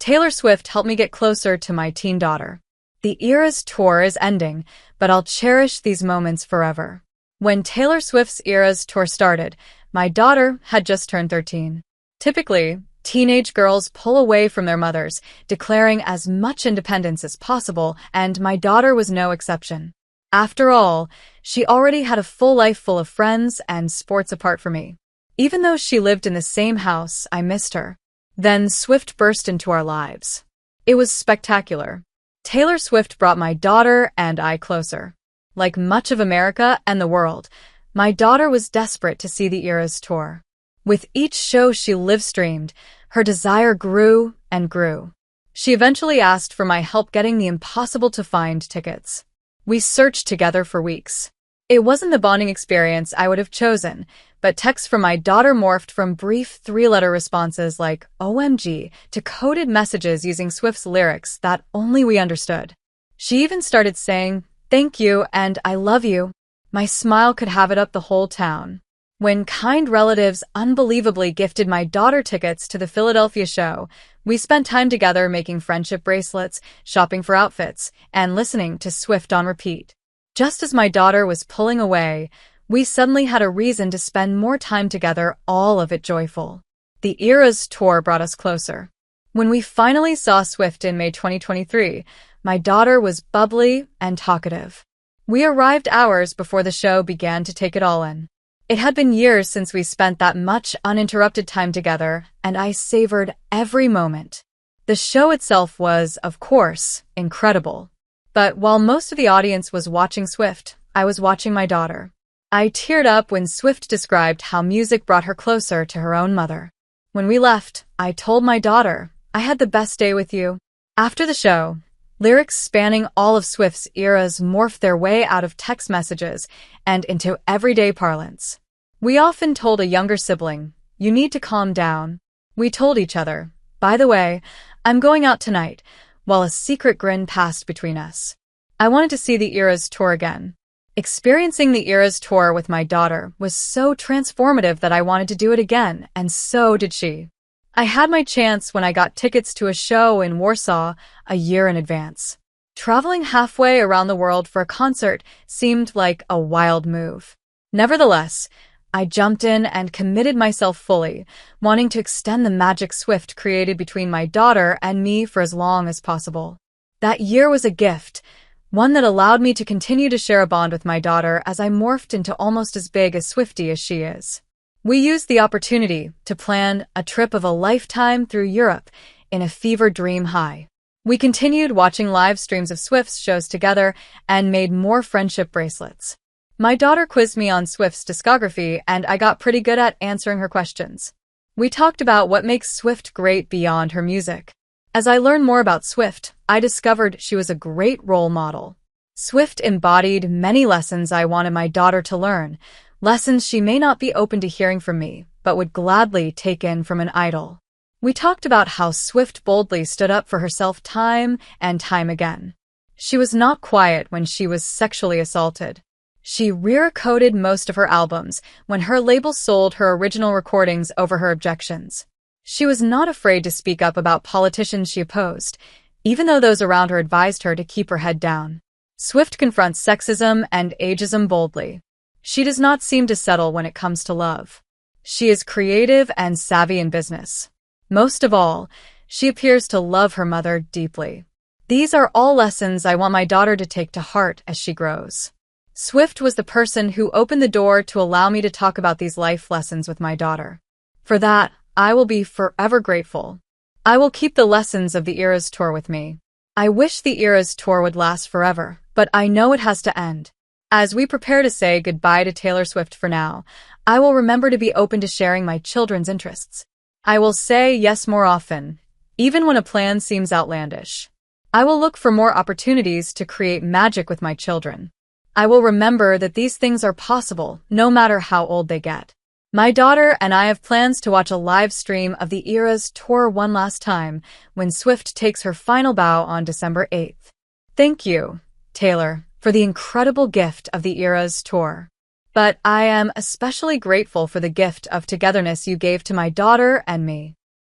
Taylor Swift helped me get closer to my teen daughter. The Eras tour is ending, but I'll cherish these moments forever. When Taylor Swift's Eras tour started, my daughter had just turned 13. Typically, teenage girls pull away from their mothers, declaring as much independence as possible, and my daughter was no exception. After all, she already had a full life full of friends and sports apart from me. Even though she lived in the same house, I missed her. Then Swift burst into our lives. It was spectacular. Taylor Swift brought my daughter and I closer. Like much of America and the world, my daughter was desperate to see the Eras tour. With each show she live-streamed, her desire grew and grew. She eventually asked for my help getting the impossible-to-find tickets. We searched together for weeks. It wasn't the bonding experience I would have chosen, but texts from my daughter morphed from brief three-letter responses like OMG to coded messages using Swift's lyrics that only we understood. She even started saying, "Thank you" and "I love you." My smile could have it up the whole town. When kind relatives unbelievably gifted my daughter tickets to the Philadelphia show, we spent time together making friendship bracelets, shopping for outfits, and listening to Swift on repeat. Just as my daughter was pulling away, we suddenly had a reason to spend more time together, all of it joyful. The Eras tour brought us closer. When we finally saw Swift in May 2023, my daughter was bubbly and talkative. We arrived hours before the show began to take it all in. It had been years since we spent that much uninterrupted time together, and I savored every moment. The show itself was, of course, incredible. But while most of the audience was watching Swift, I was watching my daughter. I teared up when Swift described how music brought her closer to her own mother. When we left, I told my daughter, "I had the best day with you." After the show, lyrics spanning all of Swift's eras morphed their way out of text messages and into everyday parlance. We often told a younger sibling, "You need to calm down." We told each other, "By the way, I'm going out tonight," while a secret grin passed between us. I wanted to see the Eras tour again. Experiencing the Eras tour with my daughter was so transformative that I wanted to do it again, and so did she. I had my chance when I got tickets to a show in Warsaw a year in advance. Traveling halfway around the world for a concert seemed like a wild move. Nevertheless, I jumped in and committed myself fully, wanting to extend the magic Swift created between my daughter and me for as long as possible. That year was a gift, one that allowed me to continue to share a bond with my daughter as I morphed into almost as big a Swiftie as she is. We used the opportunity to plan a trip of a lifetime through Europe in a fever dream high. We continued watching live streams of Swift's shows together and made more friendship bracelets. My daughter quizzed me on Swift's discography, and I got pretty good at answering her questions. We talked about what makes Swift great beyond her music. As I learned more about Swift, I discovered she was a great role model. Swift embodied many lessons I wanted my daughter to learn, lessons she may not be open to hearing from me, but would gladly take in from an idol. We talked about how Swift boldly stood up for herself time and time again. She was not quiet when she was sexually assaulted. She re-recorded most of her albums when her label sold her original recordings over her objections. She was not afraid to speak up about politicians she opposed, even though those around her advised her to keep her head down. Swift confronts sexism and ageism boldly. She does not seem to settle when it comes to love. She is creative and savvy in business. Most of all, she appears to love her mother deeply. These are all lessons I want my daughter to take to heart as she grows. Swift was the person who opened the door to allow me to talk about these life lessons with my daughter. For that, I will be forever grateful. I will keep the lessons of the Eras tour with me. I wish the Eras tour would last forever, but I know it has to end. As we prepare to say goodbye to Taylor Swift for now, I will remember to be open to sharing my children's interests. I will say yes more often, even when a plan seems outlandish. I will look for more opportunities to create magic with my children. I will remember that these things are possible, no matter how old they get. My daughter and I have plans to watch a live stream of the Eras tour one last time when Swift takes her final bow on December 8th. Thank you, Taylor, for the incredible gift of the Eras tour. But I am especially grateful for the gift of togetherness you gave to my daughter and me.